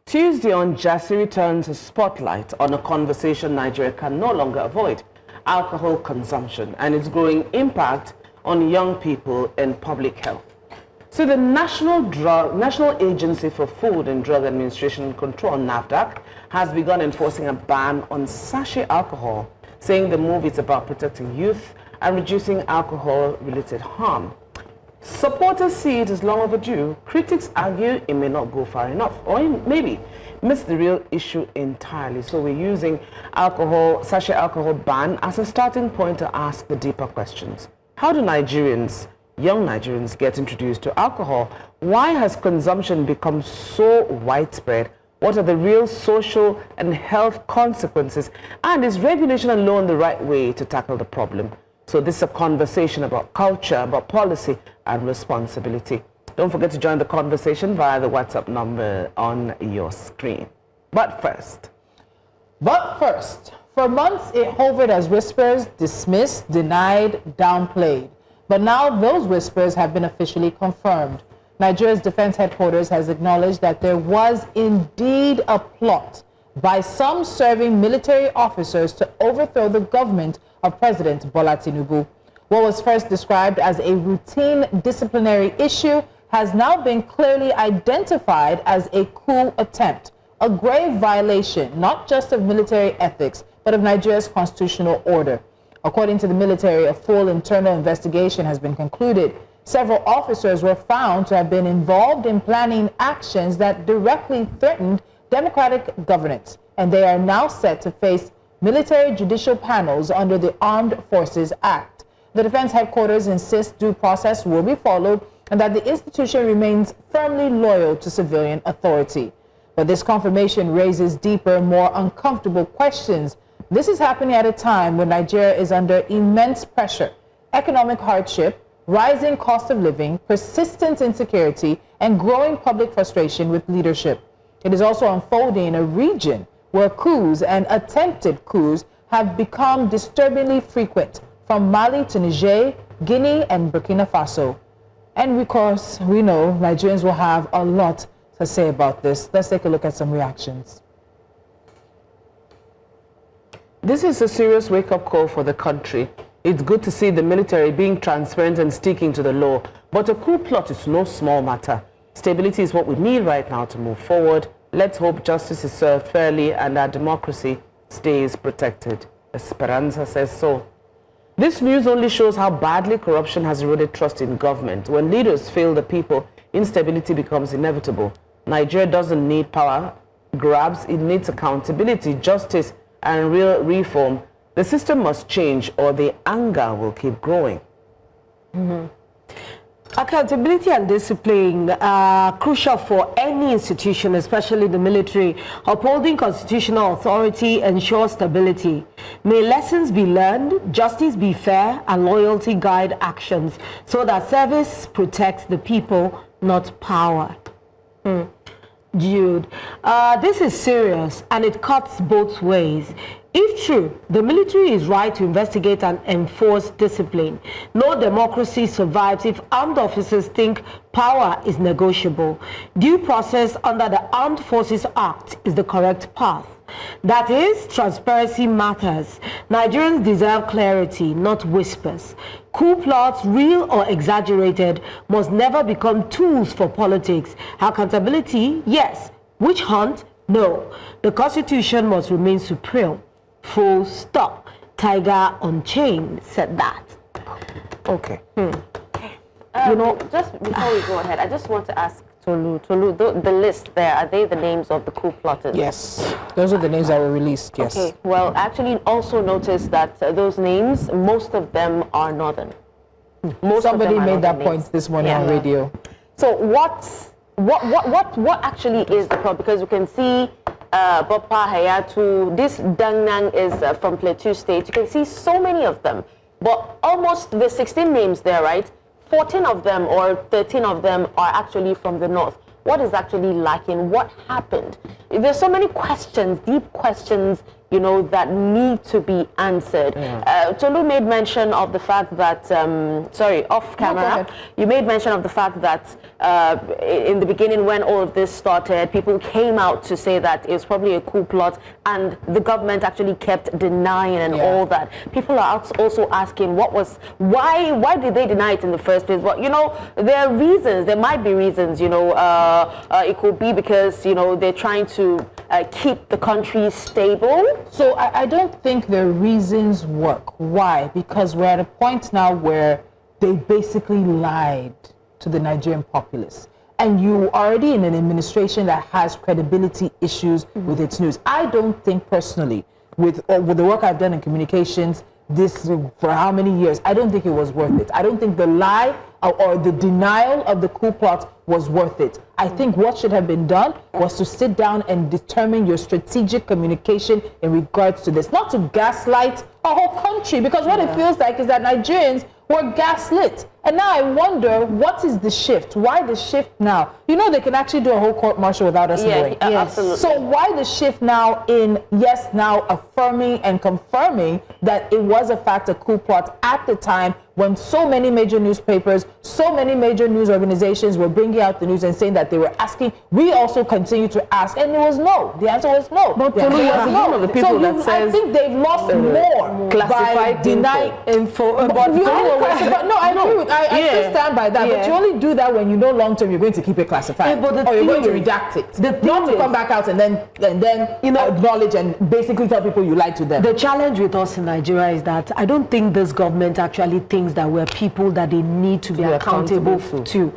Tuesday on Jassy turns a spotlight on a conversation Nigeria can no longer avoid: alcohol consumption and its growing impact on young people in public health. So the National Agency for Food and Drug Administration and Control, NAFDAC, has begun enforcing a ban on sachet alcohol, saying the move is about protecting youth and reducing alcohol-related harm. Supporters see it as long overdue. Critics argue it may not go far enough, or maybe miss the real issue entirely. So we're using sachet alcohol ban as a starting point to ask the deeper questions. How do young Nigerians get introduced to alcohol? Why has consumption become so widespread? What are the real social and health consequences? And is regulation alone the right way to tackle the problem? So this is a conversation about culture, about policy and responsibility. Don't forget to join the conversation via the WhatsApp number on your screen. But first, for months it hovered as whispers, dismissed, denied, downplayed. But now those whispers have been officially confirmed. Nigeria's Defense Headquarters has acknowledged that there was indeed a plot by some serving military officers to overthrow the government of President Bola Tinubu. What was first described as a routine disciplinary issue has now been clearly identified as a coup attempt, a grave violation not just of military ethics, but of Nigeria's constitutional order. According to the military, a full internal investigation has been concluded. Several officers were found to have been involved in planning actions that directly threatened democratic governance, and they are now set to face military judicial panels under the Armed Forces Act. The Defense Headquarters insists due process will be followed and that the institution remains firmly loyal to civilian authority. But this confirmation raises deeper, more uncomfortable questions. This is happening at a time when Nigeria is under immense pressure: economic hardship, rising cost of living, persistent insecurity, and growing public frustration with leadership. It is also unfolding in a region where coups and attempted coups have become disturbingly frequent, from Mali to Niger, Guinea, and Burkina Faso. And of course, we know Nigerians will have a lot to say about this. Let's take a look at some reactions. This is a serious wake-up call for the country. It's good to see the military being transparent and sticking to the law, but a coup plot is no small matter. Stability is what we need right now to move forward. Let's hope justice is served fairly and our democracy stays protected. Esperanza says so. This news only shows how badly corruption has eroded trust in government. When leaders fail the people, instability becomes inevitable. Nigeria doesn't need power grabs, it needs accountability, justice, and real reform. The system must change or the anger will keep growing. Accountability and discipline are crucial for any institution, especially the military. Upholding constitutional authority ensures stability. May lessons be learned, justice be fair, and loyalty guide actions so that service protects the people, not power. Jude, this is serious and it cuts both ways. If true, the military is right to investigate and enforce discipline. No democracy survives if armed officers think power is negotiable. Due process under the Armed Forces Act is the correct path. That is, transparency matters. Nigerians deserve clarity, not whispers. Coup plots, real or exaggerated, must never become tools for politics. Accountability, yes. Witch hunt, no. The Constitution must remain supreme. Full stop. Tiger on chain said that. Okay. You know, just before we go ahead, I just want to ask Tolu, the list there, are they the names of the coup plotters? Yes, those are the names that were released, yes. Okay, well, actually also notice that those names, most of them are northern. Somebody made that point this morning on radio. So what actually is the problem? Because you can see Bapa Hayatu, this Dangnang is from Plateau State. You can see so many of them, but almost the 16 names there, right? 14 of them or 13 of them are actually from the north. What is actually lacking? What happened? There's so many questions, deep questions you know, that need to be answered. Tolu made mention of the fact that, sorry, off camera, you made mention of the fact that in the beginning when all of this started, people came out to say that it was probably a coup plot, and the government actually kept denying and all that. People are also asking why did they deny it in the first place? But, you know, there are reasons, there might be reasons, you know, it could be because, you know, they're trying to keep the country stable. So I don't think their reasons work. Why? Because we're at a point now where they basically lied to the Nigerian populace. And you are already in an administration that has credibility issues with its news. I don't think personally, with the work I've done in communications, this for how many years, I don't think it was worth it. I don't think the lie or the denial of the coup plot was worth it. I think what should have been done was to sit down and determine your strategic communication in regards to this, not to gaslight a whole country, because what it feels like is that Nigerians were gaslit. And now I wonder, what is the shift? Why the shift now? You know, they can actually do a whole court martial without us knowing. Absolutely. So why the shift now in, yes, now affirming and confirming that it was a fact, a coup plot at the time when so many major newspapers, so many major news organizations were bringing out the news and saying that they were asking. We also continue to ask, and it was no. The answer was no. But Tolu was one of the people that says, I think they've lost more classified by denying info. But you no, I agree with. I still stand by that. But you only do that when you know long term you're going to keep it classified, or you're going to redact it. Not to come back out and then you know, acknowledge and basically tell people you lied to them. The challenge with us in Nigeria is that I don't think this government actually thinks that we're people that they need to be accountable to.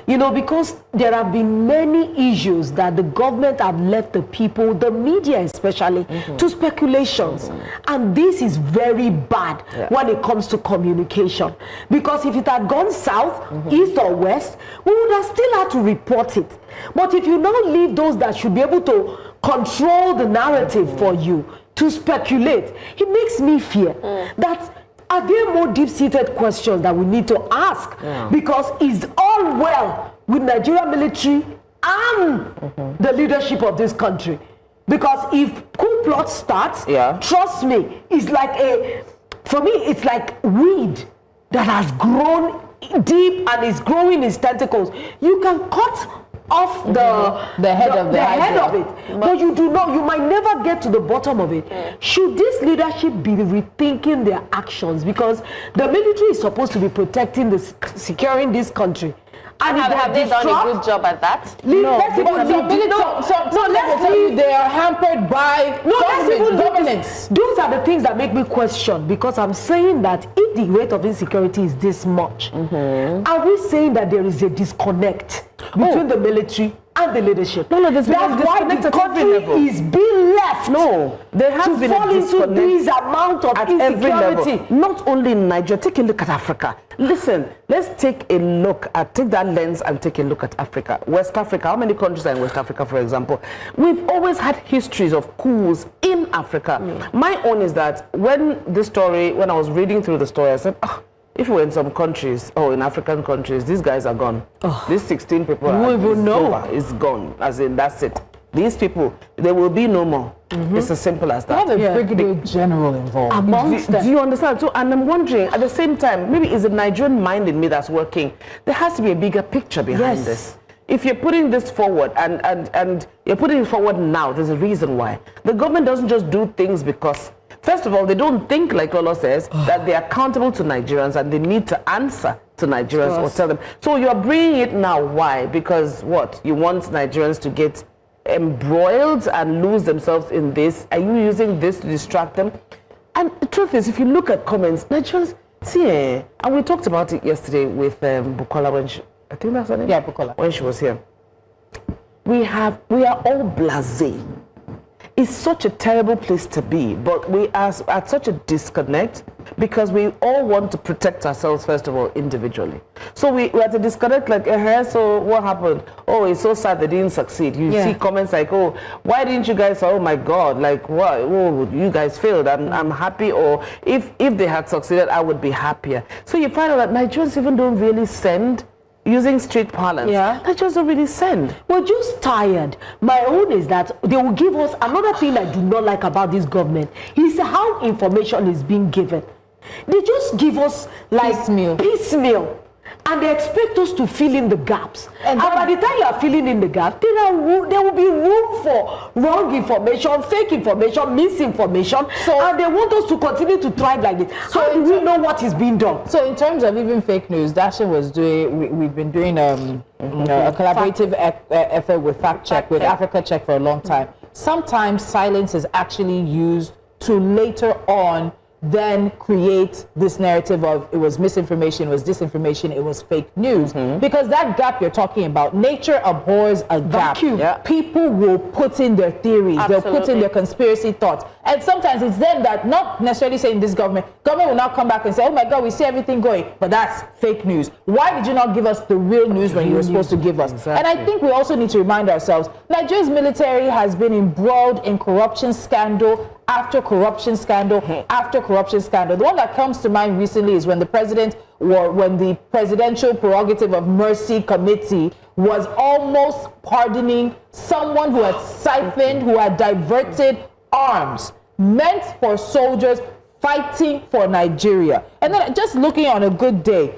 You know, because there have been many issues that the government have left the people, the media especially, to speculations. And this is very bad when it comes to communication. Because if it had gone south, east or west, we would have still had to report it. But if you now leave those that should be able to control the narrative for you to speculate, it makes me fear that are there more deep-seated questions that we need to ask? Because it's all well with Nigerian military and the leadership of this country. Because if coup plot starts, trust me, it's like for me, it's like weed that has grown deep and is growing its tentacles. You can cut off the head of it, but you might never get to the bottom of it. Should this leadership be rethinking their actions? Because the military is supposed to be protecting securing this country. And have they done a good job at that? Let's tell you they are hampered by governance. Those are the things that make me question, because I'm saying that if the rate of insecurity is this much, are we saying that there is a disconnect between the military and the leadership? No, that's why the country is being left. No, there has been fall into this amount of at insecurity. every level. Not only in Nigeria. Take a look at Africa. Listen, let's take that lens and take a look at Africa. West Africa, how many countries are in West Africa, for example? We've always had histories of coups in Africa. My own is that when I was reading through the story, I said, if we're in some countries, in African countries, these guys are gone. These 16 people it's gone, as in that's it. These people, there will be no more. It's as simple as that. They have a brigadier general involved. Do you understand? So, and I'm wondering, at the same time, maybe it's the Nigerian mind in me that's working. There has to be a bigger picture behind this. If you're putting this forward and you're putting it forward now, there's a reason why. The government doesn't just do things because, first of all, they don't think, like Lolo says, that they're accountable to Nigerians and they need to answer to Nigerians or tell them. So you're bringing it now. Why? Because what? You want Nigerians to get embroiled and lose themselves in this? Are you using this to distract them? And the truth is, if you look at comments, Nigerians, and we talked about it yesterday with Bukola when I think that's her name? Yeah, Bukola. When she was here. We are all blasé. It's such a terrible place to be, but we are at such a disconnect because we all want to protect ourselves, first of all, individually. So we are at a disconnect like, so what happened? Oh, it's so sad they didn't succeed. You see comments like, oh, why didn't you guys, oh my God, like, what? Oh, you guys failed. I'm happy. Or if they had succeeded, I would be happier. So you find out that Nigerians even don't really send using street parlance, they just don't really send. We're just tired. My own is that they will give us another thing I do not like about this government is how information is being given. They just give us like piecemeal. And they expect us to fill in the gaps. And by the time you are filling in the gaps, there will be room for wrong information, fake information, misinformation. And they want us to continue to thrive like this. So how do we know what is being done? So in terms of even fake news, Dasha was doing, we've been doing a collaborative effort with Fact Check, with Africa Check for a long time. Sometimes silence is actually used to later on then create this narrative of it was misinformation, it was disinformation, it was fake news. Because that gap you're talking about, nature abhors a gap. People will put in their theories, they'll put in their conspiracy thoughts. And sometimes it's them that, not necessarily saying this government will now come back and say, oh my God, we see everything going, but that's fake news. Why did you not give us the real news when you were supposed to give us? And I think we also need to remind ourselves, Nigeria's military has been embroiled in corruption scandal after corruption scandal after corruption scandal. The one that comes to mind recently is when the Presidential Prerogative of Mercy Committee was almost pardoning someone who had siphoned, who had diverted arms meant for soldiers fighting for Nigeria. And then just looking on a good day,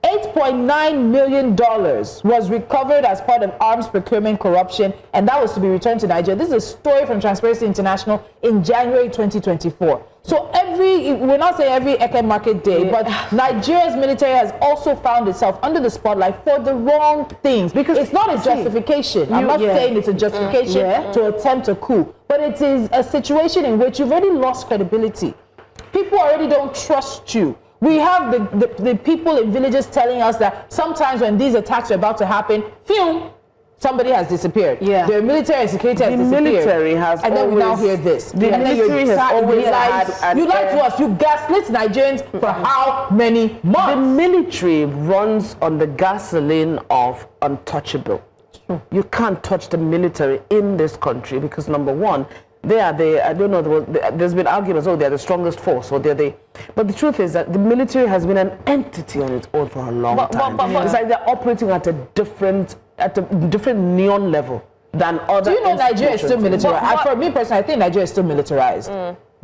$8.9 million was recovered as part of arms procurement corruption, and that was to be returned to Nigeria. This is a story from Transparency International in January 2024. So we're not saying every Eke Market Day, but Nigeria's military has also found itself under the spotlight for the wrong things. Because it's not a justification. I'm not saying it's a justification to attempt a coup, but it is a situation in which you've already lost credibility. People already don't trust you. We have the people in villages telling us that sometimes when these attacks are about to happen, somebody has disappeared. Their military and security has disappeared. The military has and then we now hear this. The military has always had... You lied to us. You gaslit Nigerians for how many months? The military runs on the gasoline of untouchable. You can't touch the military in this country because, number one, they are I don't know, there's been arguments, they're the strongest force, or but the truth is that the military has been an entity on its own for a long time. It's like they're operating at a different neon level than other. Do you know Nigeria is still militarized? For me personally, I think Nigeria is still militarized.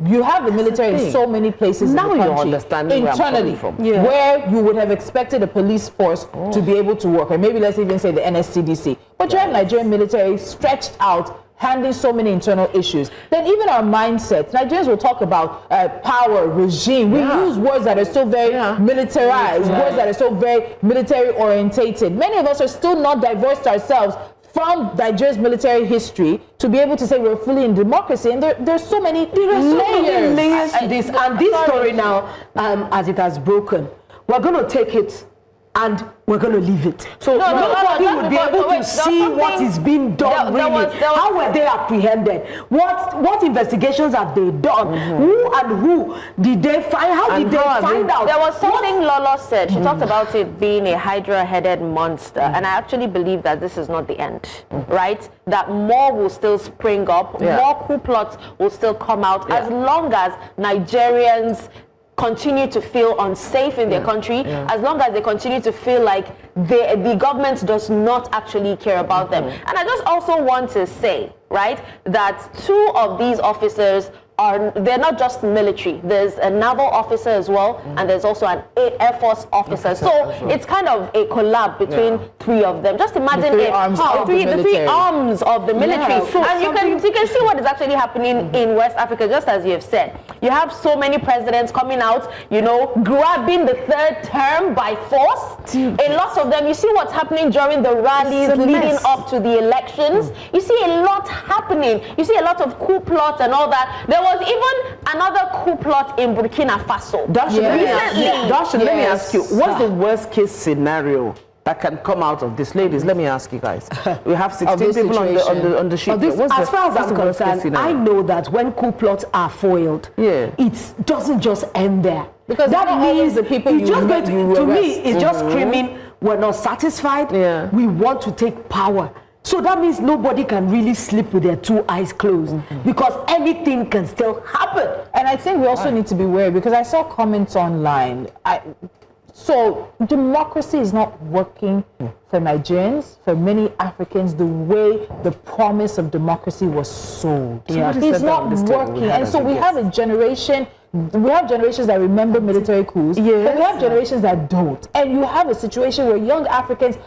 You have the military in so many places in the country. Now you understand internally, where you would have expected a police force to be able to work, or maybe let's even say the NSCDC. But you have Nigerian military stretched out, handling so many internal issues. Then even our mindset, Nigerians will talk about power, regime. We use words that are still very militarized, words that are still very military orientated. Many of us are still not divorced ourselves from Nigeria's military history to be able to say we're fully in democracy. And there's so many layers to this. And this story now, as it has broken, we're going to take it and we're going to leave it. So nobody will be able to see what is being done. How were they apprehended? What investigations have they done? Who did they find? How did they find out? There was something Lolo said. She talked about it being a hydra-headed monster, and I actually believe that this is not the end, right? That more will still spring up, more coup plots will still come out, as long as Nigerians continue to feel unsafe in their country, as long as they continue to feel like the government does not actually care about them. And I just also want to say, right, that two of these officers they're not just military. There's a naval officer as well, and there's also an Air Force officer. So it's kind of a collab between three of them. Just imagine the three arms of the military. And you can see what is actually happening in West Africa, just as you have said. You have so many presidents coming out, grabbing the third term by force. A lot of them, you see what's happening during the rallies leading up to the elections. You see a lot happening. You see a lot of coup plots and all that. There was even another coup plot in Burkina Faso. Dasha, let me ask you, what's the worst case scenario that can come out of this? Ladies, let me ask you guys. We have 16 people on the sheet. As far as I'm concerned, I know that when coup plots are foiled, it doesn't just end there. Because that means the people to me, it's just screaming, we're not satisfied, we want to take power. So that means nobody can really sleep with their two eyes closed, because anything can still happen. And I think we also need to be wary, because I saw comments online. So democracy is not working for Nigerians, for many Africans, the way the promise of democracy was sold. It's not working. And so we have a generation, we have generations that remember military coups, but we have generations that don't. And you have a situation where young Africans,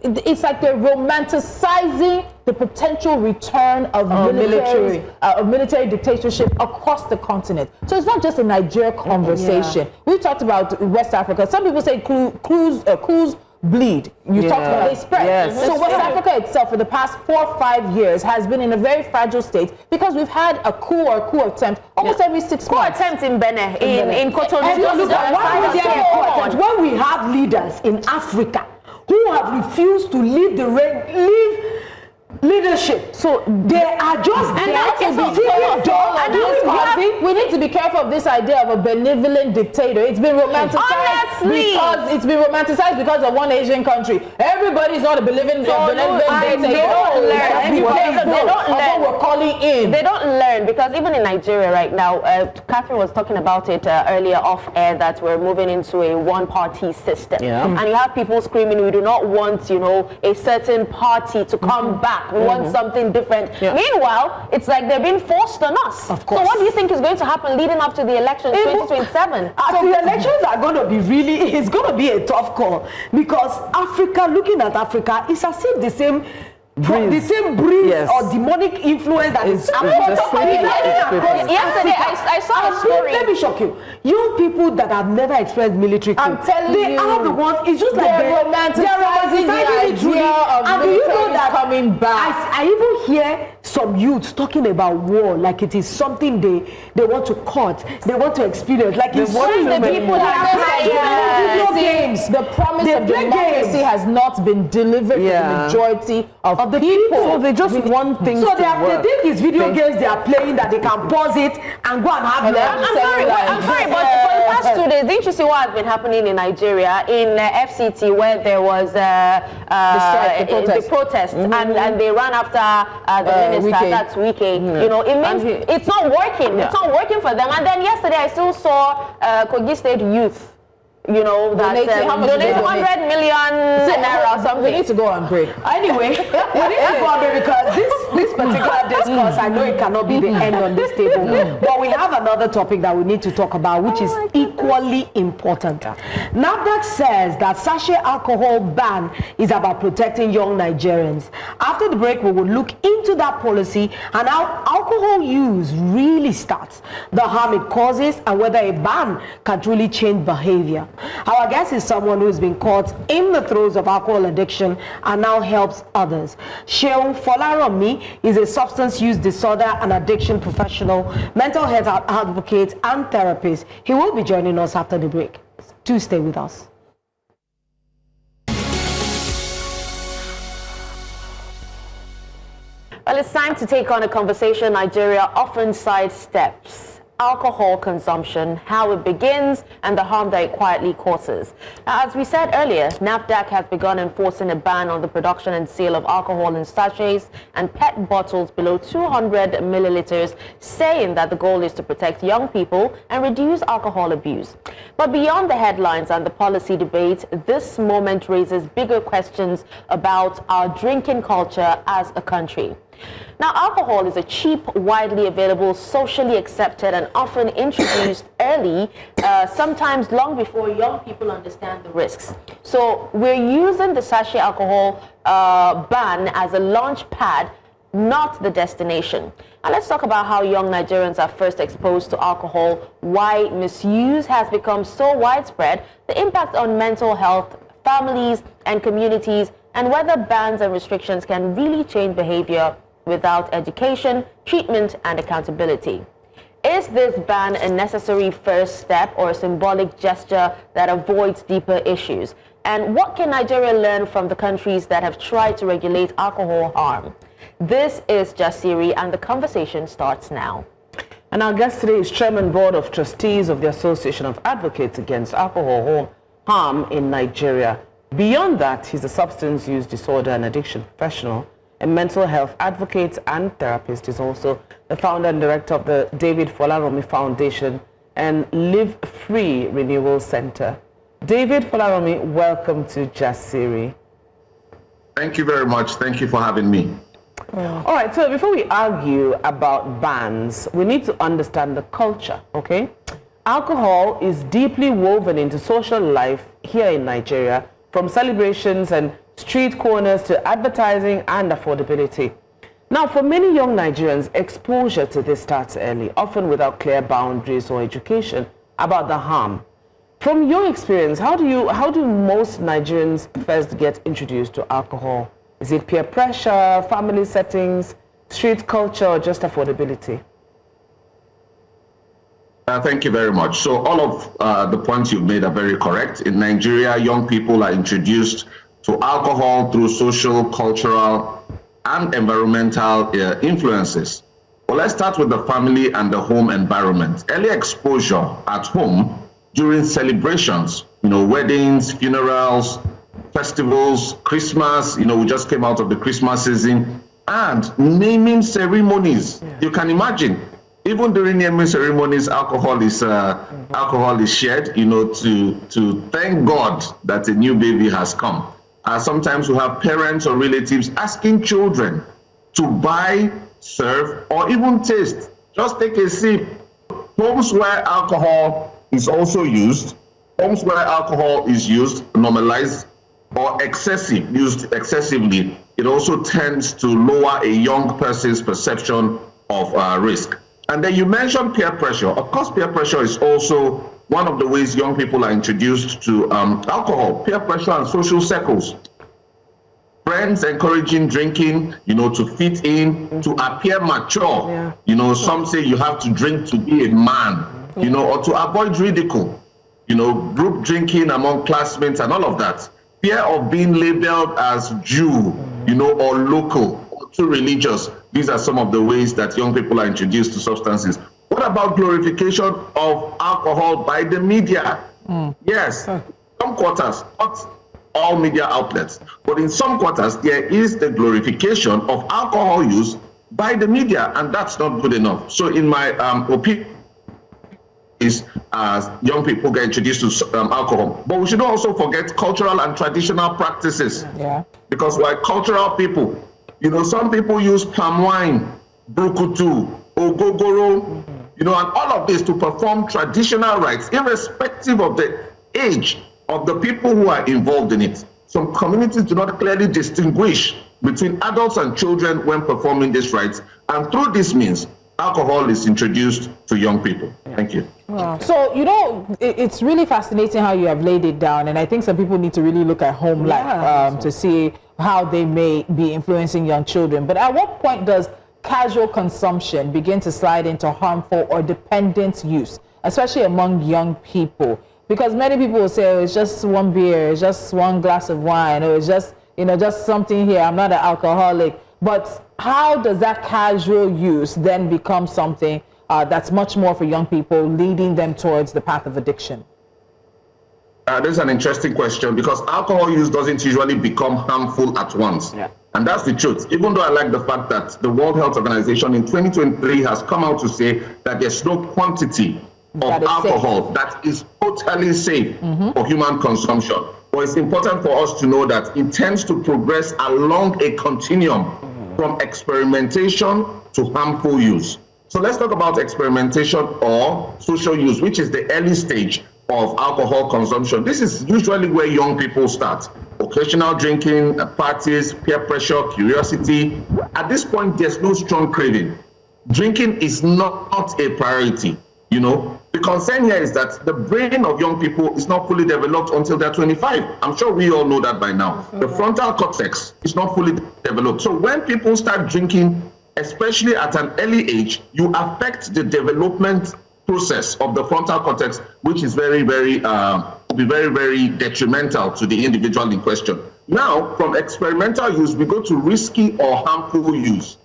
it's like they're romanticizing the potential return of military dictatorship across the continent. So it's not just a Nigeria conversation. We talked about West Africa. Some people say coups bleed. You talked about they spread. So West Africa itself for the past 4 or 5 years has been in a very fragile state because we've had a coup or coup attempt almost every 6 months. Coup attempt in Benin, in Cotonou. And when we have leaders in Africa who have refused to leave leadership, so they are just we need to be careful of this idea of a benevolent dictator. It's been romanticized because of one Asian country. Everybody's not a benevolent dictator. They don't learn. We're calling in. They don't learn because even in Nigeria right now, Catherine was talking about it earlier off air that we're moving into a one-party system, and you have people screaming, "We do not want, a certain party to come back. We want something different." Meanwhile, it's like they're being forced on us. Of course. So what do you think is going to happen leading up to the elections 2027? So the elections are going to be it's going to be a tough call because Africa, looking at Africa, is as if the same breeze or demonic influence that is yesterday I saw a story. Let me shock you. Young people that have never experienced military coup, I'm telling you, they are the ones. It's just like they're romanticizing the idea of military coming back. I even hear some youths talking about war like it is something they want to cut, they want to experience. Like it's the people that video games. The promise of democracy has not been delivered to the majority of the people. So they just want things to work. They think it's video games they are playing that they can pause it and go and have I'm sorry, but for the past 2 days, didn't you see what has been happening in Nigeria in FCT where there was the protest and they ran after the minister, that's Wike. It means it's not working. It's not working for them. And then yesterday I still saw Kogi State youth that donate 100 million naira or something. We need to go on break. Anyway, we need to go on break because this particular discourse, I know it cannot be the end on this table. But we have another topic that we need to talk about, which is equally important. NAFDAC says that sachet alcohol ban is about protecting young Nigerians. After the break, we will look into that policy and how alcohol use really starts, the harm it causes, and whether a ban can truly change behavior. Our guest is someone who has been caught in the throes of alcohol addiction and now helps others. Seun Folaranmi is a substance use disorder and addiction professional, mental health advocate, and therapist. He will be joining us after the break. Do stay with us. Well, it's time to take on a conversation Nigeria often sidesteps. Alcohol consumption, how it begins, and the harm that it quietly causes. Now, as we said earlier, NAFDAC has begun enforcing a ban on the production and sale of alcohol in sachets and PET bottles below 200 milliliters, saying that the goal is to protect young people and reduce alcohol abuse. But beyond the headlines and the policy debate, this moment raises bigger questions about our drinking culture as a country. Now, alcohol is a cheap, widely available, socially accepted, and often introduced early, sometimes long before young people understand the risks. So we're using the sachet alcohol ban as a launch pad, not the destination. And let's talk about how young Nigerians are first exposed to alcohol, why misuse has become so widespread, the impact on mental health, families, and communities, and whether bans and restrictions can really change behavior without education, treatment, and accountability. Is this ban a necessary first step or a symbolic gesture that avoids deeper issues? And what can Nigeria learn from the countries that have tried to regulate alcohol harm? This is Jasiri, and the conversation starts now. And our guest today is Chairman Board of Trustees of the Association of Advocates Against Alcohol Harm in Nigeria. Beyond that, he's a substance use disorder and addiction professional, a mental health advocate and therapist. He's also the founder and director of the David Folaranmi Foundation and Live Free Renewal Center. David Folaromi, welcome to Jasiri. Thank you very much. Thank you for having me. All right, so before we argue about bans, we need to understand the culture, okay? Alcohol is deeply woven into social life here in Nigeria, from celebrations and street corners to advertising and affordability. Now, for many young Nigerians, exposure to this starts early, often without clear boundaries or education about the harm. From your experience, how do most Nigerians first get introduced to alcohol? Is it peer pressure, family settings, street culture, or just affordability? Thank you very much. So all of the points you've made are very correct. In Nigeria, young people are introduced to alcohol through social, cultural, and environmental influences. Well, let's start with the family and the home environment. Early exposure at home during celebrations, weddings, funerals, festivals, Christmas, we just came out of the Christmas season, and naming ceremonies. Yeah. You can imagine, even during naming ceremonies, alcohol is shared, to thank God that a new baby has come. Sometimes we have parents or relatives asking children to buy, serve, or even taste. Just take a sip. Homes where alcohol is also used, homes where alcohol is used, normalized, or used excessively, it also tends to lower a young person's perception of risk. And then you mentioned peer pressure. Of course, peer pressure is also one of the ways young people are introduced to alcohol. Peer pressure and social circles. Friends encouraging drinking, to fit in, to appear mature. Yeah. Some say you have to drink to be a man, or to avoid ridicule. Group drinking among classmates and all of that. Fear of being labeled as Jew, or local, or too religious. These are some of the ways that young people are introduced to substances. What about glorification of alcohol by the media? Yes, some quarters, not all media outlets, but in some quarters, there is the glorification of alcohol use by the media, and that's not good enough. So in my opinion, is young people get introduced to alcohol. But we should also forget cultural and traditional practices. Yeah. Because we're cultural people. Some people use palm wine, brukutu, ogogoro, and all of this to perform traditional rites, irrespective of the age of the people who are involved in it. Some communities do not clearly distinguish between adults and children when performing these rites. And through this means, alcohol is introduced to young people. Thank you. Wow. So, it's really fascinating how you have laid it down. And I think some people need to really look at home life to see how they may be influencing young children. But at what point does casual consumption begin to slide into harmful or dependent use, especially among young people? Because many people will say, oh, it's just one beer, it's just one glass of wine, or it's just, just something here, I'm not an alcoholic. But how does that casual use then become something that's much more for young people, leading them towards the path of addiction? This is an interesting question, because alcohol use doesn't usually become harmful at once. Yeah. And that's the truth. Even though I like the fact that the World Health Organization in 2023 has come out to say that there's no quantity of alcohol that is totally safe for human consumption. But it's important for us to know that it tends to progress along a continuum from experimentation to harmful use. So let's talk about experimentation or social use, which is the early stage of alcohol consumption. This is usually where young people start. Occasional drinking, parties, peer pressure, curiosity. At this point, there's no strong craving. Drinking is not a priority. The concern here is that the brain of young people is not fully developed until they're 25. I'm sure we all know that by now. The frontal cortex is not fully developed. So when people start drinking, especially at an early age, you affect the development process of the frontal cortex, which is very, very detrimental to the individual in question. Now, from experimental use, we go to risky or harmful use.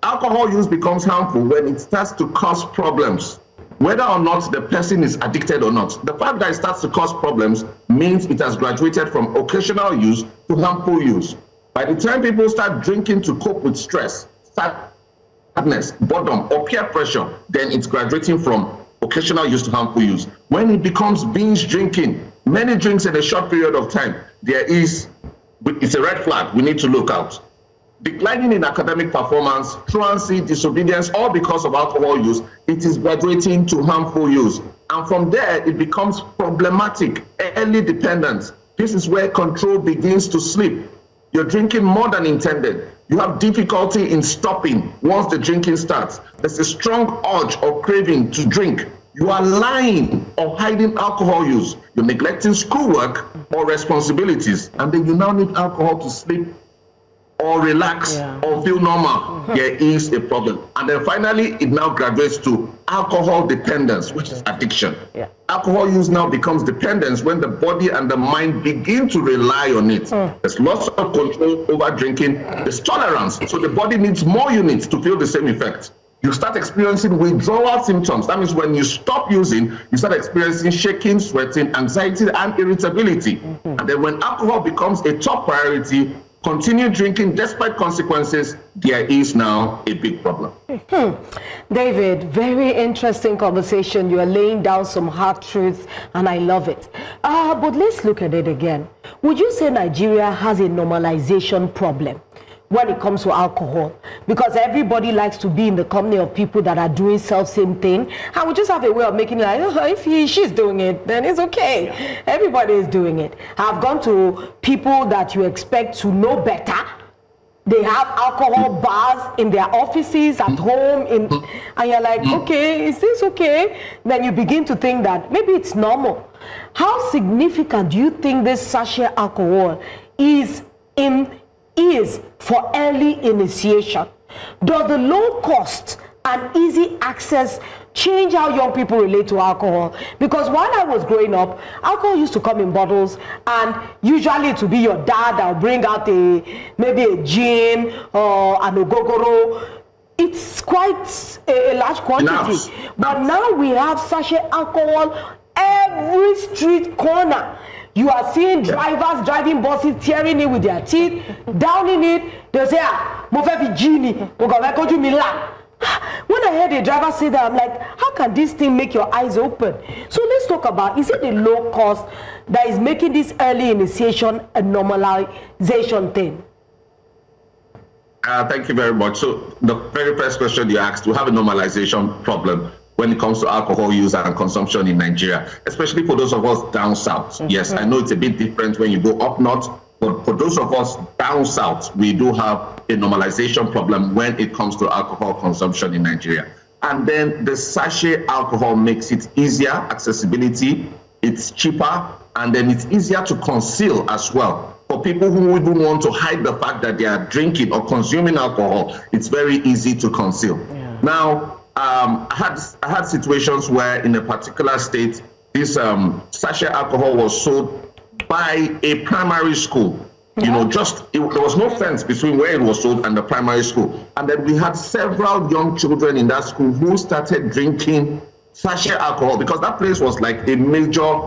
Alcohol use becomes harmful when it starts to cause problems, whether or not the person is addicted or not. The fact that it starts to cause problems means it has graduated from occasional use to harmful use. By the time people start drinking to cope with stress, sadness, boredom, or peer pressure, then it's graduating from occasional use to harmful use. When it becomes binge drinking, many drinks in a short period of time, it's a red flag. We need to look out. Declining in academic performance, truancy, disobedience, all because of alcohol use, it is graduating to harmful use. And from there, it becomes problematic, early dependence. This is where control begins to slip. You're drinking more than intended. You have difficulty in stopping once the drinking starts. There's a strong urge or craving to drink. You are lying or hiding alcohol use. You're neglecting schoolwork or responsibilities. And then you now need alcohol to sleep or relax or feel normal. There is a problem. And then finally, it now graduates to alcohol dependence, which is addiction. Alcohol use now becomes dependence when the body and the mind begin to rely on it. There's lots of control over drinking. There's tolerance. So the body needs more units to feel the same effect. You start experiencing withdrawal symptoms. That means when you stop using, you start experiencing shaking, sweating, anxiety, and irritability. And then when alcohol becomes a top priority, continue drinking despite consequences, there is now a big problem. David, very interesting conversation. You are laying down some hard truths, and I love it. But let's look at it again. Would you say Nigeria has a normalization problem when it comes to alcohol? Because everybody likes to be in the company of people that are doing same thing, and we just have a way of making it like, oh, if she's doing it, then it's okay. Everybody is doing it. I've gone to people that you expect to know better. They have alcohol bars in their offices, at home, and you're like, okay, is this okay? Then you begin to think that maybe it's normal. How significant do you think this sachet alcohol is for early initiation? Does the low cost and easy access change how young people relate to alcohol? Because while I was growing up, alcohol used to come in bottles, and usually it would be your dad that would bring out maybe a gin or an ogogoro. It's quite a large quantity. But now we have sachet alcohol every street corner. You are seeing drivers driving buses, tearing it with their teeth, downing it. They say, mo fẹ́ fi jí ni, mo kàn fẹ́ kójú mi là. When I heard a driver say that, I'm like, how can this thing make your eyes open? So let's talk about, is it the low cost that is making this early initiation a normalization thing? Thank you very much. So the very first question you asked, we have a normalization problem when it comes to alcohol use and consumption in Nigeria, especially for those of us down south. Yes, I know it's a bit different when you go up north, but for those of us down south, we do have a normalization problem when it comes to alcohol consumption in Nigeria. And then the sachet alcohol makes it easier, accessibility, it's cheaper, and then it's easier to conceal as well. For people who even want to hide the fact that they are drinking or consuming alcohol, it's very easy to conceal. Now, I had situations where in a particular state, this sachet alcohol was sold by a primary school. You know, there was no fence between where it was sold and the primary school. And then we had several young children in that school who started drinking sachet alcohol because that place was like a major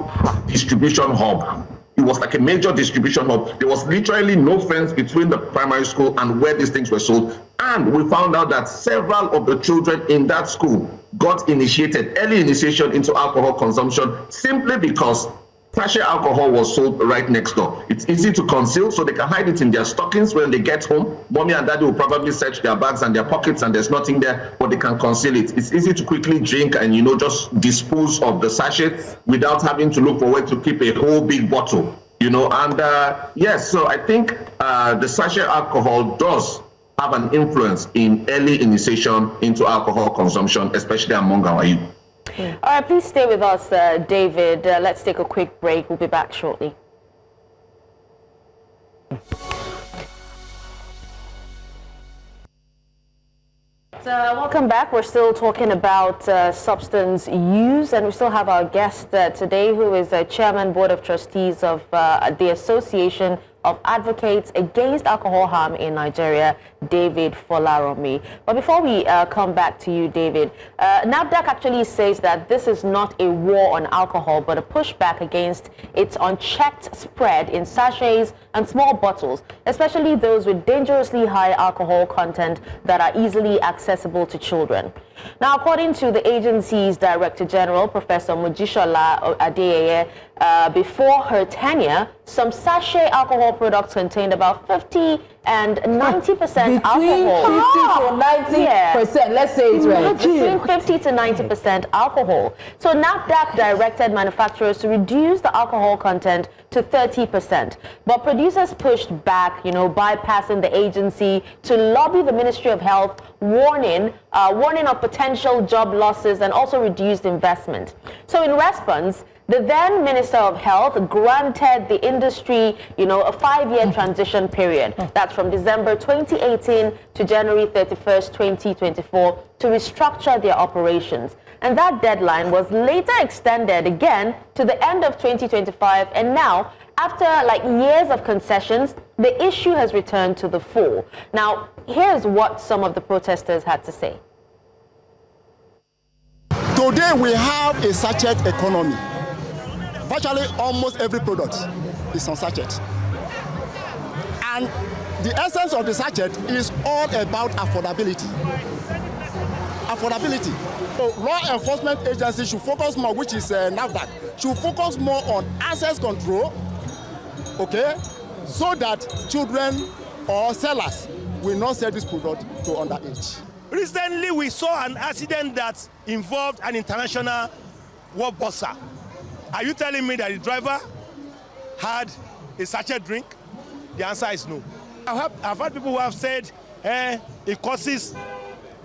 distribution hub. It was like a major distribution hub. There was literally no fence between the primary school and where these things were sold. And we found out that several of the children in that school got initiated, early initiation into alcohol consumption simply because sachet alcohol was sold right next door. It's easy to conceal, so they can hide it in their stockings when they get home. Mommy and daddy will probably search their bags and their pockets and there's nothing there, but they can conceal it. It's easy to quickly drink and, you know, just dispose of the sachet without having to look for where to keep a whole big bottle, you know. And yes, so I think the sachet alcohol does have an influence in early initiation into alcohol consumption, especially among our youth. All right, please stay with us, David. Let's take a quick break. We'll be back shortly. Welcome back. We're still talking about substance use, and we still have our guest today, who is Chairman Board of Trustees of the Association of Advocates Against Alcohol Harm in Nigeria, David Folaromi. But before we come back to you, David, NAFDAC actually says that this is not a war on alcohol, but a pushback against its unchecked spread in sachets and small bottles, especially those with dangerously high alcohol content that are easily accessible to children. Now, according to the agency's Director General, Professor Mojishola Adeyeye, before her tenure, some sachet alcohol products contained about 50 and 90% alcohol. Between 50 to 90%, let's say it's right. Between 50 to 90% alcohol. So NAFDAC directed manufacturers to reduce the alcohol content to 30%. But producers pushed back, bypassing the agency to lobby the Ministry of Health, warning of potential job losses and also reduced investment. So in response, the then Minister of Health granted the industry, a 5-year transition period. That's from December 2018 to January 31st, 2024 to restructure their operations. And that deadline was later extended again to the end of 2025. And now, after years of concessions, the issue has returned to the fore. Now, here's what some of the protesters had to say. Today we have a sachet economy. Virtually almost every product is on sachet. And the essence of the sachet is all about affordability. Affordability. So law enforcement agencies should focus more, which is NAFDAC, should focus more on access control, okay, so that children or sellers will not sell this product to underage. Recently, we saw an accident that involved an international war busser. Are you telling me that the driver had a sachet drink? The answer is no. I've heard people who have said it causes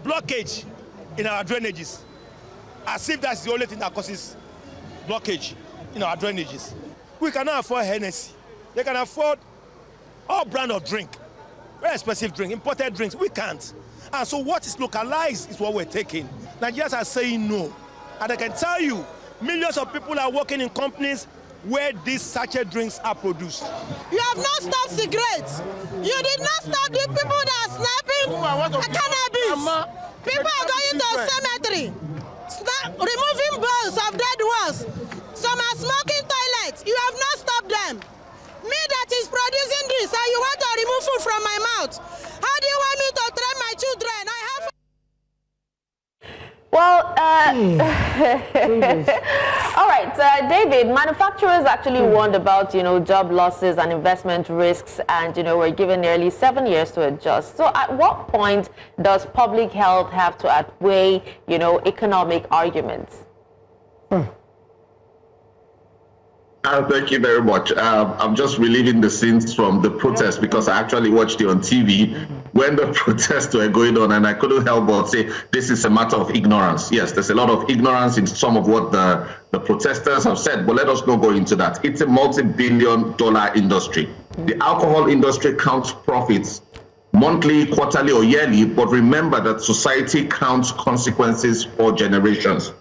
blockage in our drainages, as if that's the only thing that causes blockage in our drainages. We cannot afford Hennessy. They can afford all brand of drink, very expensive drink, imported drinks. We can't. And so what is localized is what we're taking. Nigerians are saying no. And I can tell you, millions of people are working in companies where these sachet drinks are produced. You have not stopped cigarettes. You did not stop the people that are snapping cannabis. People are going to a cemetery, removing bones of dead ones. Some are smoking toilets. You have not stopped them. Me that is producing this, and you want to remove food from my mouth. How do you want me to train my children? I have... Well, all right, David, manufacturers actually warned about, job losses and investment risks, and, were given nearly 7 years to adjust. So at what point does public health have to outweigh, economic arguments? Thank you very much. I'm just reliving the scenes from the protest because I actually watched it on TV when the protests were going on, and I couldn't help but say this is a matter of ignorance. Yes, there's a lot of ignorance in some of what the protesters have said, but let us not go into that. It's a multi-billion-dollar industry. The alcohol industry counts profits monthly, quarterly, or yearly, but remember that society counts consequences for generations.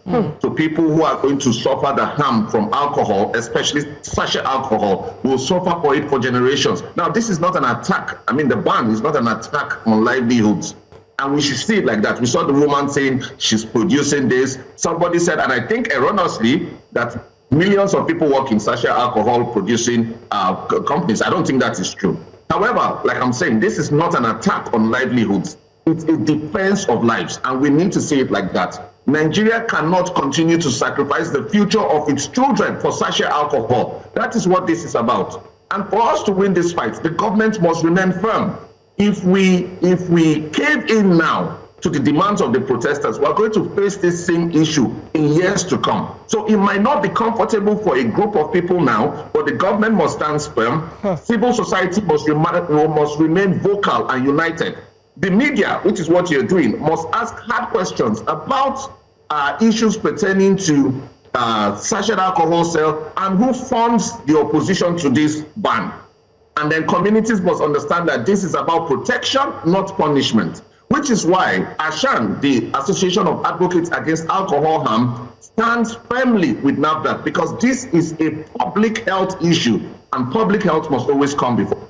So people who are going to suffer the harm from alcohol, especially sachet alcohol, will suffer for it for generations. Now, this is not an attack. I mean, the ban is not an attack on livelihoods. And we should see it like that. We saw the woman saying she's producing this. Somebody said, and I think erroneously, that millions of people work in sachet alcohol producing companies. I don't think that is true. However, like I'm saying, this is not an attack on livelihoods. It's a defense of lives, and we need to see it like that. Nigeria cannot continue to sacrifice the future of its children for sachet alcohol. That is what this is about. And for us to win this fight, the government must remain firm. If we cave in now to the demands of the protesters, we're going to face this same issue in years to come. So it might not be comfortable for a group of people now, but the government must stand firm. Civil society must remain vocal and united. The media, which is what you're doing, must ask hard questions about issues pertaining to sachet alcohol sale and who funds the opposition to this ban. And then communities must understand that this is about protection, not punishment. Which is why ASHAN, the Association of Advocates Against Alcohol Harm, stands firmly with NAFDAC because this is a public health issue, and public health must always come before.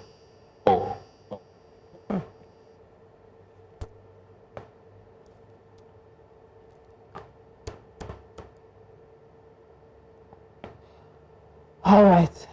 All right.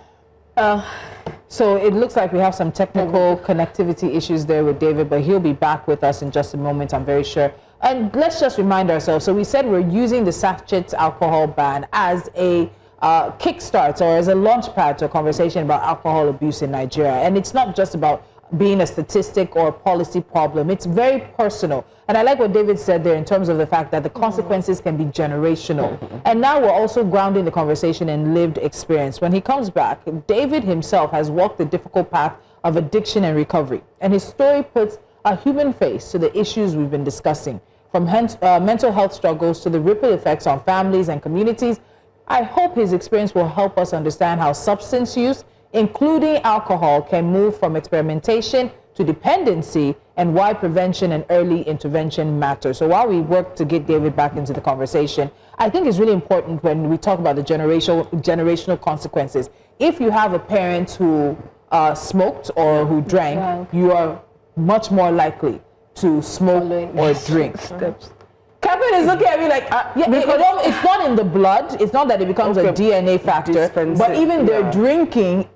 So it looks like we have some technical connectivity issues there with David, but he'll be back with us in just a moment, I'm very sure. And let's just remind ourselves. So we said we're using the Sachet alcohol ban as a kickstart or as a launch pad to a conversation about alcohol abuse in Nigeria. And it's not just about being a statistic or a policy problem. It's very personal. And I like what David said there in terms of the fact that the consequences can be generational. And now we're also grounding the conversation in lived experience. When he comes back, David himself has walked the difficult path of addiction and recovery. And his story puts a human face to the issues we've been discussing, from mental health struggles to the ripple effects on families and communities. I hope his experience will help us understand how substance use, including alcohol, can move from experimentation to dependency, and why prevention and early intervention matter. So while we work to get David back into the conversation, I think it's really important when we talk about the generational consequences. If you have a parent who smoked or who drank, you are much more likely to smoke or drink. Kevin is looking at me like, it's not in the blood. It's not that it becomes a DNA factor, but even their drinking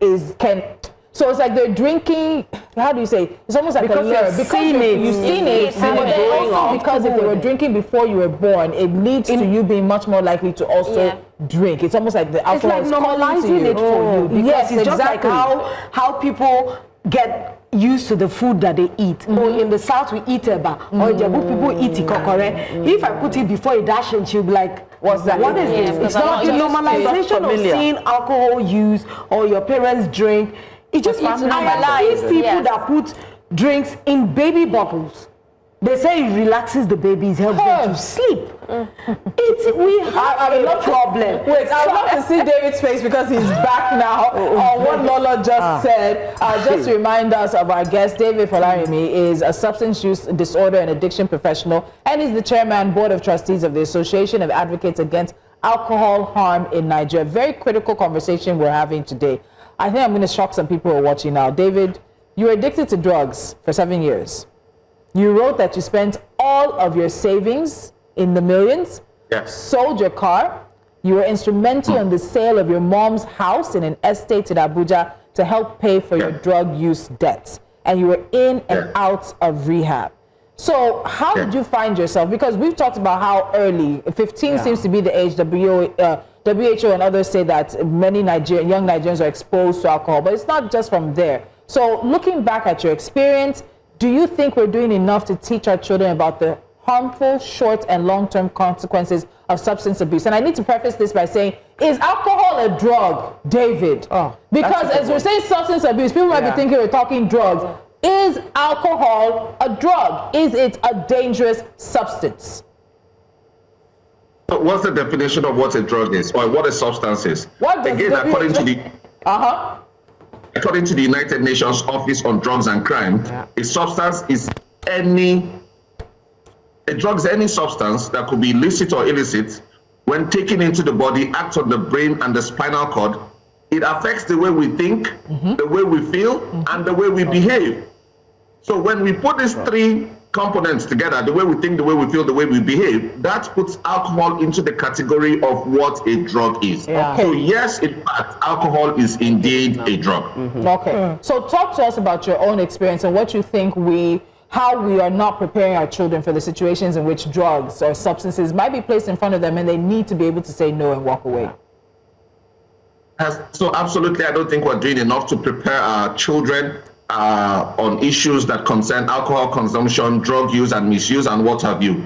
so it's like they're drinking, how do you say? It's almost like because a lure. Because you've seen it, but then also because if they were drinking before you were born, it leads to you being much more likely to also drink. It's almost like the alcohol is normalizing it for you. Because Yes, it's just exactly. like how people get used to the food that they eat. Or in the South we eat eba, or Jabu people eat ikokore. If I put it before a dash and she'll be like, what's that? What is this? It's not the normalization of seeing alcohol use or your parents drink. It just normalizes people that put drinks in baby bottles. They say it relaxes the babies, helps them to sleep. We have a problem. Wait, I would love to see David's face because he's back now on what Lola just said. Just to remind us of our guest, David Falarimi is a substance use disorder and addiction professional, and he's the chairman, board of trustees of the Association of Advocates Against Alcohol Harm in Nigeria. Very critical conversation we're having today. I think I'm going to shock some people who are watching now. David, you were addicted to drugs for 7 years. You wrote that you spent all of your savings in the millions, sold your car. You were instrumental in the sale of your mom's house in an estate in Abuja to help pay for your drug use debts. And you were in and out of rehab. So how did you find yourself? Because we've talked about how early, 15 seems to be the age, WHO and others say that many young Nigerians are exposed to alcohol, but it's not just from there. So looking back at your experience, do you think we're doing enough to teach our children about the harmful short and long-term consequences of substance abuse? And I need to preface this by saying, is alcohol a drug, David? Because as we're saying substance abuse, people might be thinking we're talking drugs. Is alcohol a drug? Is it a dangerous substance? What's the definition of what a drug is, or what a substance is? Again, according to the United Nations Office on Drugs and Crime, a substance is any substance that could be illicit or illicit. When taken into the body, acts on the brain and the spinal cord. It affects the way we think, the way we feel, and the way we behave. So when we put these three components together, the way we think, the way we feel, the way we behave, that puts alcohol into the category of what a drug is. So yes, in fact, alcohol is indeed a drug. So talk to us about your own experience and what you think how we are not preparing our children for the situations in which drugs or substances might be placed in front of them and they need to be able to say no and walk away. So absolutely, I don't think we're doing enough to prepare our children on issues that concern alcohol consumption, drug use and misuse, and what have you.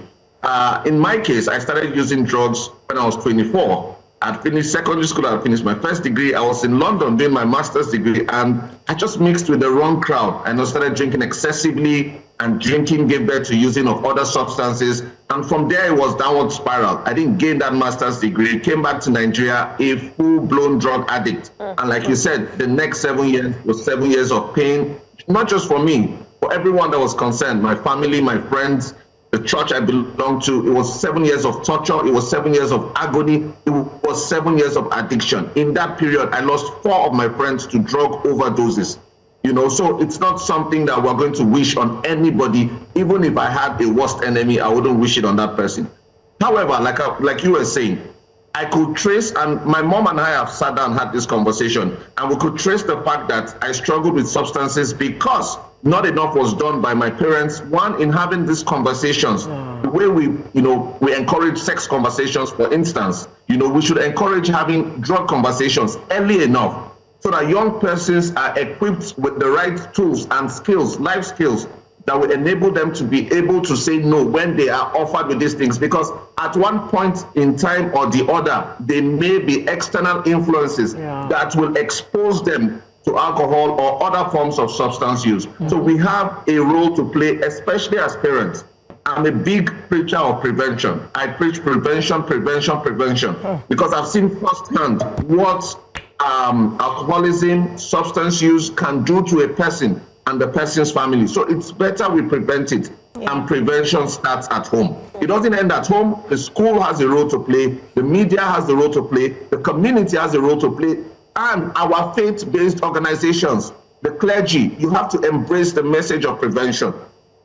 In my case, I started using drugs when I was 24. I'd finished secondary school, I finished my first degree. I was in London doing my master's degree, and I just mixed with the wrong crowd. And I started drinking excessively, and drinking gave birth to using of other substances. And from there, it was downward spiral. I didn't gain that master's degree, came back to Nigeria, a full-blown drug addict. And like you said, the next 7 years was 7 years of pain, not just for me, for everyone that was concerned, my family, my friends, the church I belonged to. It was 7 years of torture. It was 7 years of agony. It was 7 years of addiction. In that period, I lost 4 of my friends to drug overdoses. So it's not something that we're going to wish on anybody. Even if I had a worst enemy, I wouldn't wish it on that person. However, like you were saying, I could trace, and my mom and I have sat down and had this conversation, and we could trace the fact that I struggled with substances because not enough was done by my parents. One, in having these conversations, the way we encourage sex conversations, for instance, we should encourage having drug conversations early enough so that young persons are equipped with the right tools and skills, life skills, that will enable them to be able to say no when they are offered with these things. Because at one point in time or the other, there may be external influences that will expose them to alcohol or other forms of substance use. So we have a role to play, especially as parents. I'm a big preacher of prevention. I preach prevention, because I've seen firsthand what alcoholism, substance use can do to a person and the person's family. So it's better we prevent it, and prevention starts at home. It doesn't end at home. The school has a role to play, the media has a role to play, the community has a role to play, and our faith-based organizations, the clergy. You have to embrace the message of prevention.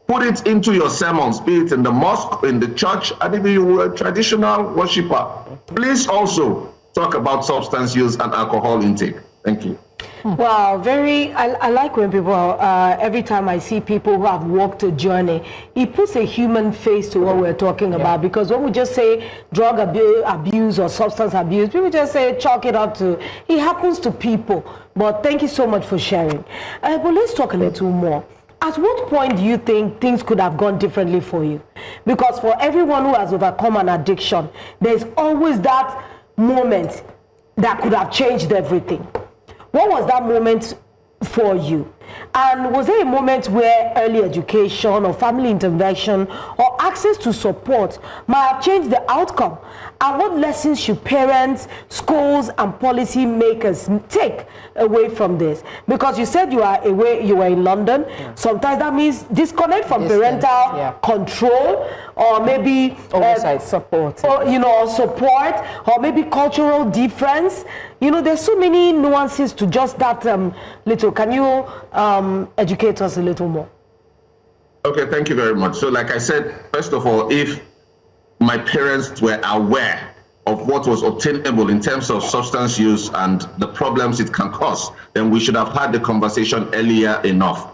Put it into your sermons, be it in the mosque, in the church, and if you were a traditional worshiper. Please also talk about substance use and alcohol intake. Thank you. Wow, I like when people, every time I see people who have walked a journey, it puts a human face to what we're talking about. Because when we just say drug abuse or substance abuse, people just say chalk it up to, it happens to people. But thank you so much for sharing. But let's talk a little more. At what point do you think things could have gone differently for you? Because for everyone who has overcome an addiction, there's always that moment that could have changed everything. What was that moment for you? And was there a moment where early education or family intervention or access to support might have changed the outcome? And what lessons should parents, schools, and policy makers take away from this? Because you said you were in London. Sometimes that means disconnect from parental control, or maybe oversight, support, or support, or maybe cultural difference. There's so many nuances to just that little. Can you educate us a little more? Okay, thank you very much. So like I said, first of all, if my parents were aware of what was obtainable in terms of substance use and the problems it can cause, then we should have had the conversation earlier enough.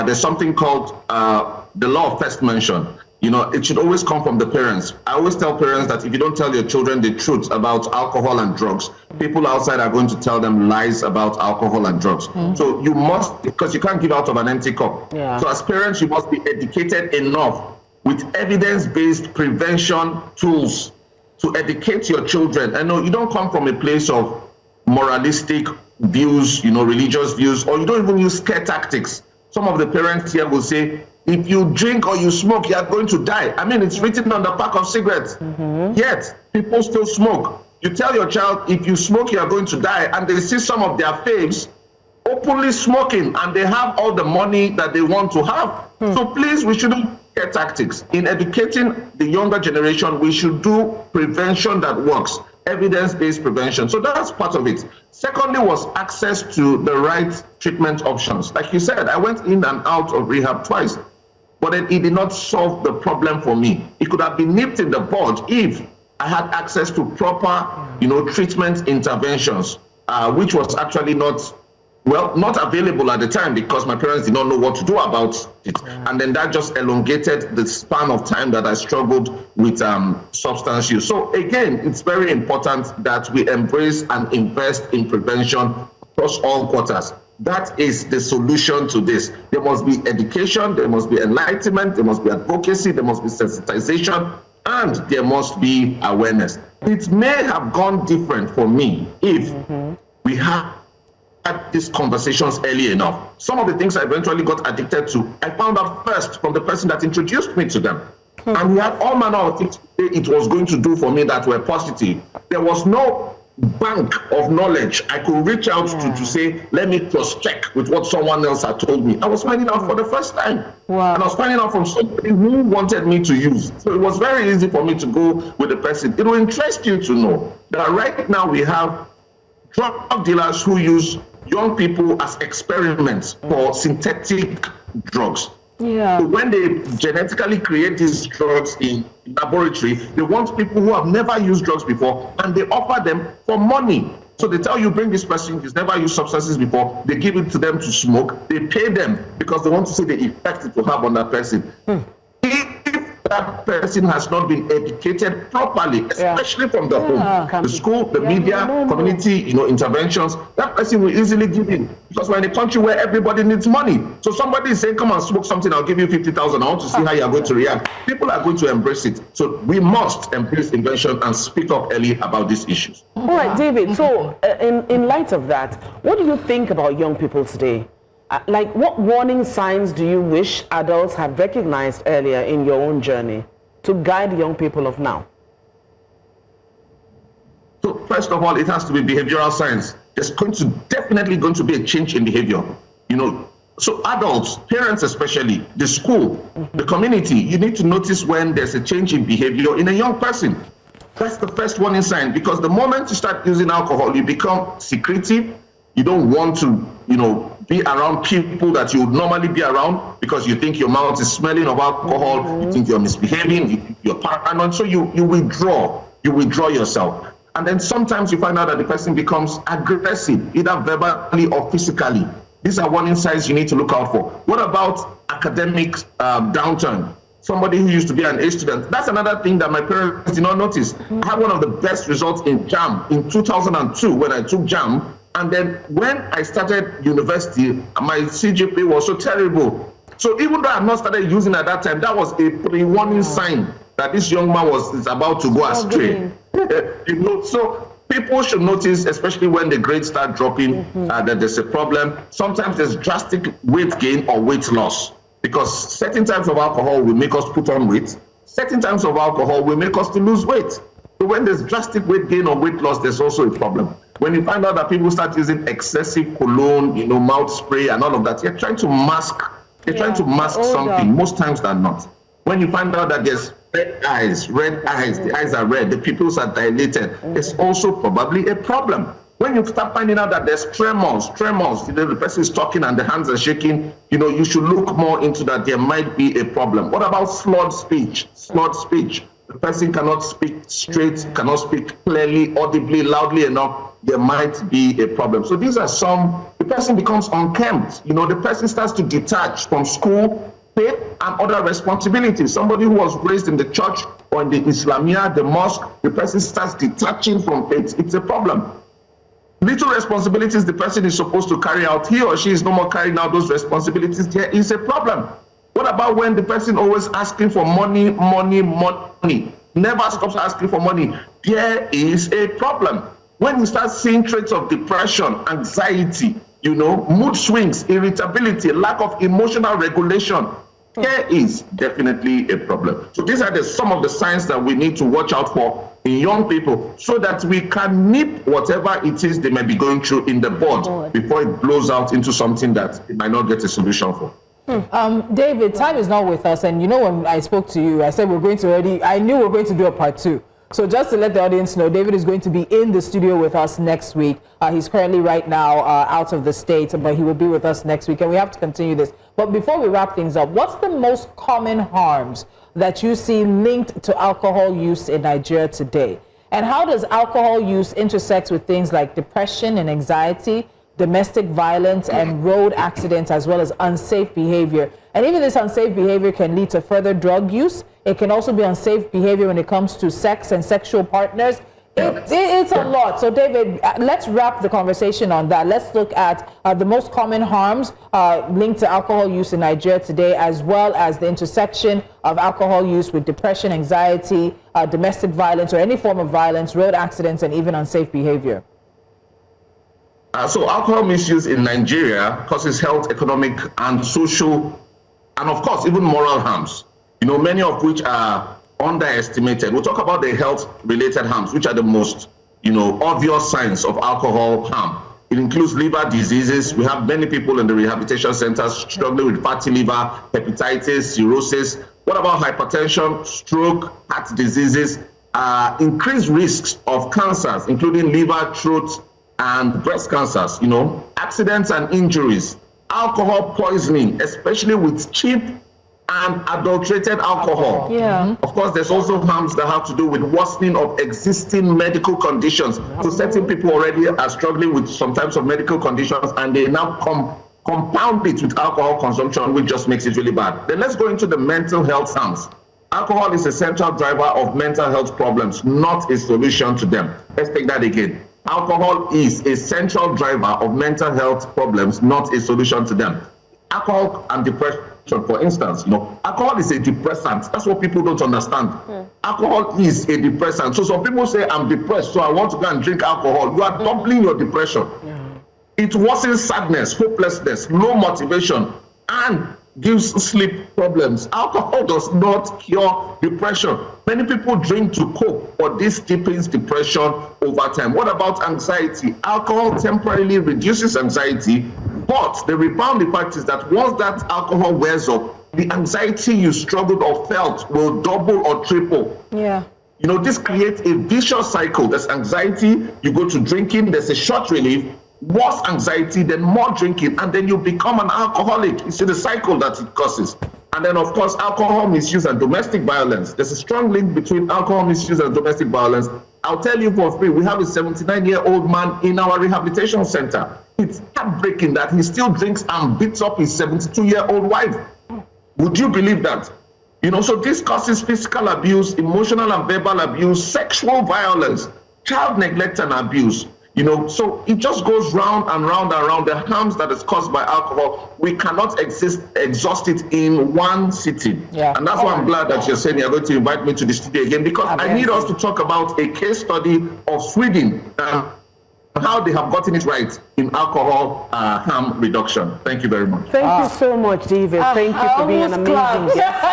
There's something called the law of first mention. It should always come from the parents. I always tell parents that if you don't tell your children the truth about alcohol and drugs, people outside are going to tell them lies about alcohol and drugs. So you must, because you can't give out of an empty cup. So as parents, you must be educated enough with evidence-based prevention tools to educate your children. I know you don't come from a place of moralistic views, religious views, or you don't even use scare tactics. Some of the parents here will say, if you drink or you smoke, you are going to die. I mean, it's written on the pack of cigarettes. Yet, people still smoke. You tell your child, if you smoke, you are going to die, and they see some of their faves openly smoking, and they have all the money that they want to have. So please, we shouldn't get tactics. In educating the younger generation, we should do prevention that works, evidence-based prevention. So that's part of it. Secondly was access to the right treatment options. Like you said, I went in and out of rehab twice, but it did not solve the problem for me. It could have been nipped in the bud if I had access to proper, treatment interventions, which was actually not available at the time because my parents did not know what to do about it. And then that just elongated the span of time that I struggled with substance use. So again, it's very important that we embrace and invest in prevention across all quarters. That is the solution to this. There must be education, there must be enlightenment, there must be advocacy, there must be sensitization, and there must be awareness. It may have gone different for me if we had these conversations early enough. Some of the things I eventually got addicted to, I found out first from the person that introduced me to them. And he had all manner of things it was going to do for me that were positive. There was no bank of knowledge I could reach out to say, let me cross-check with what someone else had told me. I was finding out for the first time. And I was finding out from somebody who wanted me to use. So it was very easy for me to go with the person. It will interest you to know that right now we have drug dealers who use young people as experiments for synthetic drugs. So when they genetically create these drugs in laboratory, they want people who have never used drugs before, and they offer them for money. So they tell you, bring this person, he's never used substances before. They give it to them to smoke. They pay them because they want to see the effect it will have on that person. If that person has not been educated properly, especially from the home, the school, the media, community, interventions, that person will easily give in. Because we're in a country where everybody needs money. So somebody is saying, come and smoke something, I'll give you 50,000. I want to see how you are going to react. People are going to embrace it. So we must embrace invention and speak up early about these issues. All right, David, so in light of that, what do you think about young people today? Like, what warning signs do you wish adults had recognized earlier in your own journey to guide young people of now? So first of all, it has to be behavioral science. There's definitely going to be a change in behavior. So adults, parents especially, the school, the community, you need to notice when there's a change in behavior in a young person. That's the first warning sign, because the moment you start using alcohol, you become secretive. You don't want to, be around people that you would normally be around because you think your mouth is smelling of alcohol, you think you're misbehaving, you're paranoid, so you withdraw yourself. And then sometimes you find out that the person becomes aggressive, either verbally or physically. These are warning signs you need to look out for. What about academic downturn? Somebody who used to be an A student. That's another thing that my parents did not notice. I had one of the best results in JAM in 2002 when I took JAM. And then when I started university, my CGPA was so terrible. So even though I had not started using at that time, that was a pre-warning sign that this young man is about to go astray. So people should notice, especially when the grades start dropping, that there's a problem. Sometimes there's drastic weight gain or weight loss, because certain types of alcohol will make us put on weight. Certain types of alcohol will make us to lose weight. So when there's drastic weight gain or weight loss, there's also a problem. When you find out that people start using excessive cologne, mouth spray and all of that, you're trying to mask. They're trying to mask something, most times than not. When you find out that there's red eyes, the eyes are red, the pupils are dilated, it's also probably a problem. When you start finding out that there's tremors, the person is talking and the hands are shaking, you should look more into that. There might be a problem. What about slurred speech? The person cannot speak straight, cannot speak clearly, audibly, loudly enough. There might be a problem. So these are the person becomes unkempt. The person starts to detach from school, faith, and other responsibilities. Somebody who was raised in the church or in the Islamia, the mosque, the person starts detaching from faith. It's a problem. Little responsibilities the person is supposed to carry out, he or she is no more carrying out those responsibilities. There is a problem. What about when the person always asking for money, never stops asking for money? There is a problem. When you start seeing traits of depression, anxiety, mood swings, irritability, lack of emotional regulation, there is definitely a problem. So these are some of the signs that we need to watch out for in young people, so that we can nip whatever it is they may be going through in the bud before it blows out into something that it might not get a solution for. David, time is not with us, and when I spoke to you, I said I knew we were going to do a part 2. So just to let the audience know, David is going to be in the studio with us next week. He's currently right now out of the state, but he will be with us next week, and we have to continue this. But before we wrap things up, what's the most common harms that you see linked to alcohol use in Nigeria today? And how does alcohol use intersect with things like depression and anxiety, domestic violence, and road accidents, as well as unsafe behavior? And even this unsafe behavior can lead to further drug use. It can also be unsafe behavior when it comes to sex and sexual partners. It's a lot. So David, let's wrap the conversation on that. Let's look at the most common harms linked to alcohol use in Nigeria today, as well as the intersection of alcohol use with depression, anxiety, domestic violence, or any form of violence, road accidents, and even unsafe behavior. So alcohol misuse in Nigeria causes health, economic, and social, and of course, even moral harms, many of which are underestimated. We'll talk about the health-related harms, which are the most, obvious signs of alcohol harm. It includes liver diseases. We have many people in the rehabilitation centers struggling with fatty liver, hepatitis, cirrhosis. What about hypertension, stroke, heart diseases, increased risks of cancers, including liver, throat, and breast cancers, accidents and injuries, alcohol poisoning, especially with cheap and adulterated alcohol. Yeah. Of course, there's also harms that have to do with worsening of existing medical conditions. So certain people already are struggling with some types of medical conditions, and they now compound it with alcohol consumption, which just makes it really bad. Then let's go into the mental health harms. Alcohol is a central driver of mental health problems, not a solution to them. Let's take that again. Alcohol is a central driver of mental health problems, not a solution to them. Alcohol and depression, for instance, alcohol is a depressant. That's what people don't understand. Alcohol is a depressant. So some people say, I'm depressed, so I want to go and drink alcohol. You are doubling your depression. It worsens sadness, hopelessness, low motivation, and gives sleep problems. Alcohol does not cure depression. Many people drink to cope, but this deepens depression over time. What about anxiety? Alcohol temporarily reduces anxiety, but the rebound effect is that once that alcohol wears off, the anxiety you struggled or felt will double or triple. Yeah. This creates a vicious cycle. There's anxiety, you go to drinking, there's a short relief, worse anxiety, then more drinking, and then you become an alcoholic. You see the cycle that it causes. And then, of course, alcohol misuse and domestic violence. There's a strong link between alcohol misuse and domestic violence. I'll tell you for free, we have a 79-year-old man in our rehabilitation center. It's heartbreaking that he still drinks and beats up his 72-year-old wife. Would you believe that? So this causes physical abuse, emotional and verbal abuse, sexual violence, child neglect and abuse. So it just goes round and round and round. The harms that is caused by alcohol, we cannot exhaust it in one sitting. Yeah. And that's why I'm glad that you're saying you're going to invite me to the studio again, because I need us to talk about a case study of Sweden and how they have gotten it right in alcohol harm reduction. Thank you very much. Thank you so much, David. Thank you for being an amazing guest.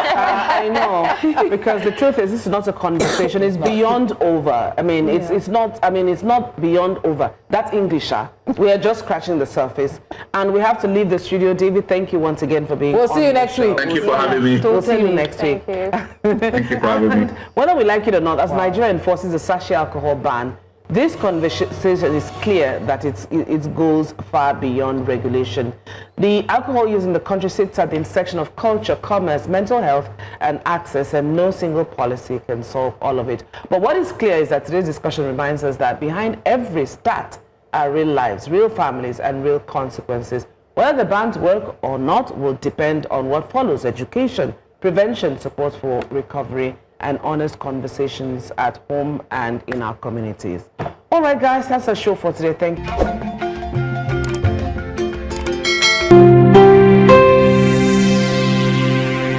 I know, because the truth is, this is not a conversation. It's beyond over. I mean, it's not beyond over. That's English. We are just scratching the surface, and we have to leave the studio. David, thank you once again for being. We'll see you next week. Thank you for having me. We'll see you next week. Thank you for having me. Whether we like it or not, as Nigeria enforces the sachet alcohol ban, this conversation is clear that it goes far beyond regulation. The alcohol use in the country sits at the intersection of culture, commerce, mental health, and access, and no single policy can solve all of it. But what is clear is that today's discussion reminds us that behind every stat are real lives, real families, and real consequences. Whether the bans work or not will depend on what follows: education, prevention, support for recovery, and honest conversations at home and in our communities. All right, guys, that's our show for today. Thank you.